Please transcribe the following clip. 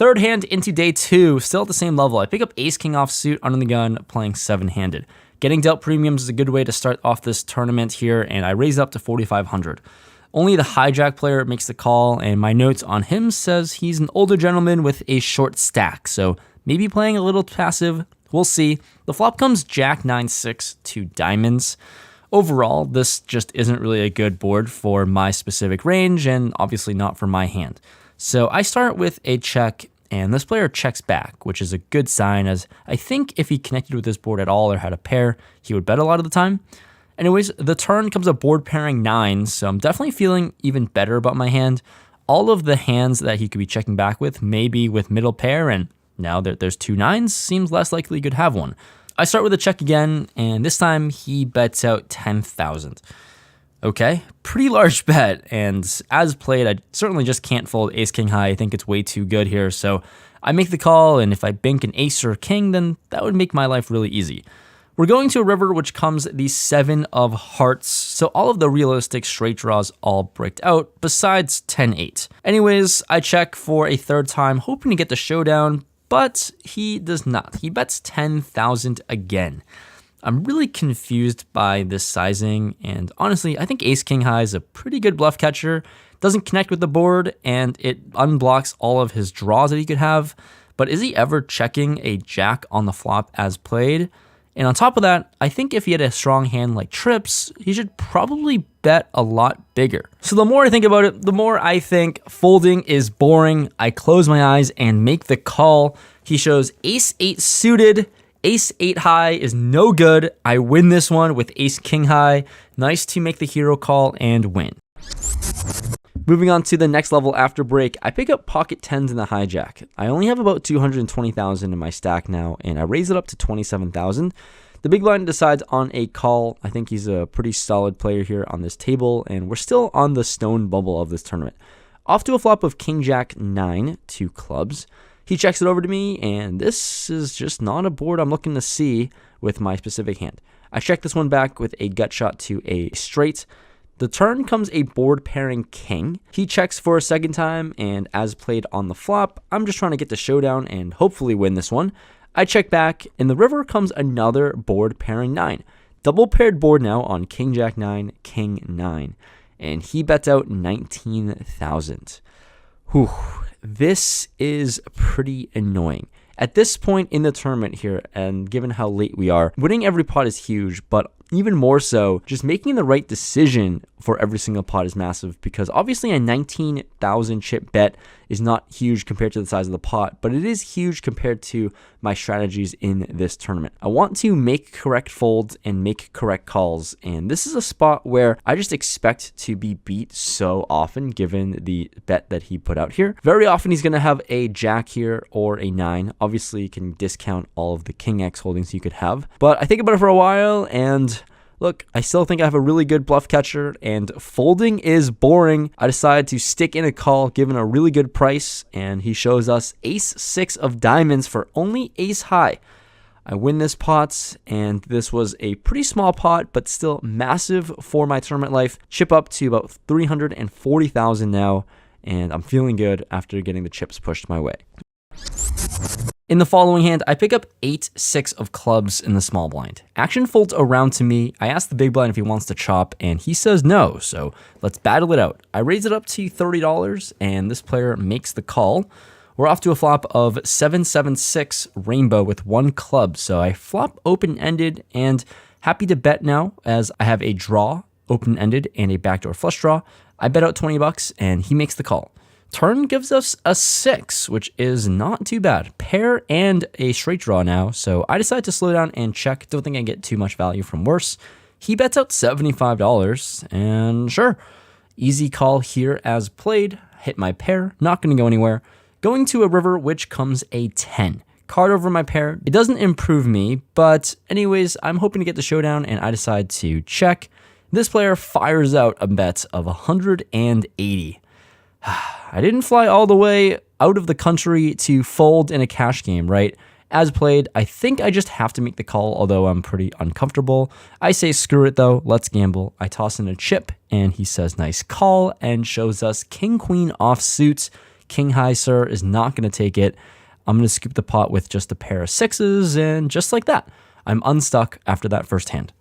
Third hand into day 2, still at the same level. I pick up ace king offsuit under the gun, playing 7-handed. Getting dealt premiums is a good way to start off this tournament here, and I raise it up to 4,500. Only the hijack player makes the call, and my notes on him says he's an older gentleman with a short stack, so maybe playing a little passive. We'll see. The flop comes jack 9-6 to diamonds. Overall, this just isn't really a good board for my specific range, and obviously not for my hand. So I start with a check, and this player checks back, which is a good sign, as I think if he connected with this board at all or had a pair, he would bet a lot of the time. Anyways, the turn comes a board pairing 9, so I'm definitely feeling even better about my hand. All of the hands that he could be checking back with may be with middle pair, and now that there's 2 9s, seems less likely he could have one. I start with a check again, and this time he bets out 10,000. Okay, pretty large bet, and as played, I certainly just can't fold ace-king high. I think it's way too good here, so I make the call, and if I bink an ace or a king, then that would make my life really easy. We're going to a river which comes the 7 of hearts, so all of the realistic straight draws all bricked out, besides 10-8. Anyways, I check for a third time, hoping to get the showdown, but he does not. He bets 10,000 again. I'm really confused by this sizing, and honestly, I think ace-king high is a pretty good bluff catcher. Doesn't connect with the board, and it unblocks all of his draws that he could have, but is he ever checking a jack on the flop as played? And on top of that, I think if he had a strong hand like trips, he should probably bet a lot bigger. So the more I think about it, the more I think folding is boring. I close my eyes and make the call. He shows ace-8 suited. Ace-8 high is no good. I win this one with ace-king high. Nice to make the hero call and win. Moving on to the next level after break, I pick up pocket 10s in the hijack. I only have about 220,000 in my stack now, and I raise it up to 27,000. The big blind decides on a call. I think he's a pretty solid player here on this table, and we're still on the stone bubble of this tournament. Off to a flop of king jack 9, 2 clubs. He checks it over to me, and this is just not a board I'm looking to see with my specific hand. I check this one back with a gut shot to a straight. The turn comes a board pairing king. He checks for a second time, and as played on the flop, I'm just trying to get the showdown and hopefully win this one. I check back. In the river comes another board pairing 9. Double paired board now on king jack 9, king 9. And he bets out 19,000. Whew, this is pretty annoying. At this point in the tournament here, and given how late we are, winning every pot is huge, but even more so, just making the right decision for every single pot is massive, because obviously a 19,000 chip bet is not huge compared to the size of the pot, but it is huge compared to my strategies in this tournament. I want to make correct folds and make correct calls, and this is a spot where I just expect to be beat so often given the bet that he put out here. Very often he's going to have a jack here or a 9. Obviously you can discount all of the king X holdings you could have, but I think about it for a while, and look, I still think I have a really good bluff catcher, and folding is boring. I decided to stick in a call given a really good price, and he shows us ace-6 of diamonds for only ace high. I win this pot, and this was a pretty small pot, but still massive for my tournament life. Chip up to about 340,000 now, and I'm feeling good after getting the chips pushed my way. In the following hand, I pick up 8-6 of clubs in the small blind. Action folds around to me. I ask the big blind if he wants to chop, and he says no, so let's battle it out. I raise it up to $30, and this player makes the call. We're off to a flop of 7-7-6 rainbow with 1 club, so I flop open-ended, and happy to bet now as I have a draw, open-ended, and a backdoor flush draw. I bet out $20, and he makes the call. Turn gives us a 6, which is not too bad. Pair and a straight draw now, so I decide to slow down and check. Don't think I get too much value from worse. He bets out $75, and sure, easy call here as played. Hit my pair, not going to go anywhere. Going to a river, which comes a 10. Card over my pair. It doesn't improve me, but anyways, I'm hoping to get the showdown, and I decide to check. This player fires out a bet of 180. I didn't fly all the way out of the country to fold in a cash game, right? As played, I think I just have to make the call, although I'm pretty uncomfortable. I say screw it though, let's gamble. I toss in a chip, and he says nice call, and shows us king-queen offsuit. King high, sir, is not going to take it. I'm going to scoop the pot with just a pair of sixes, and just like that, I'm unstuck after that first hand.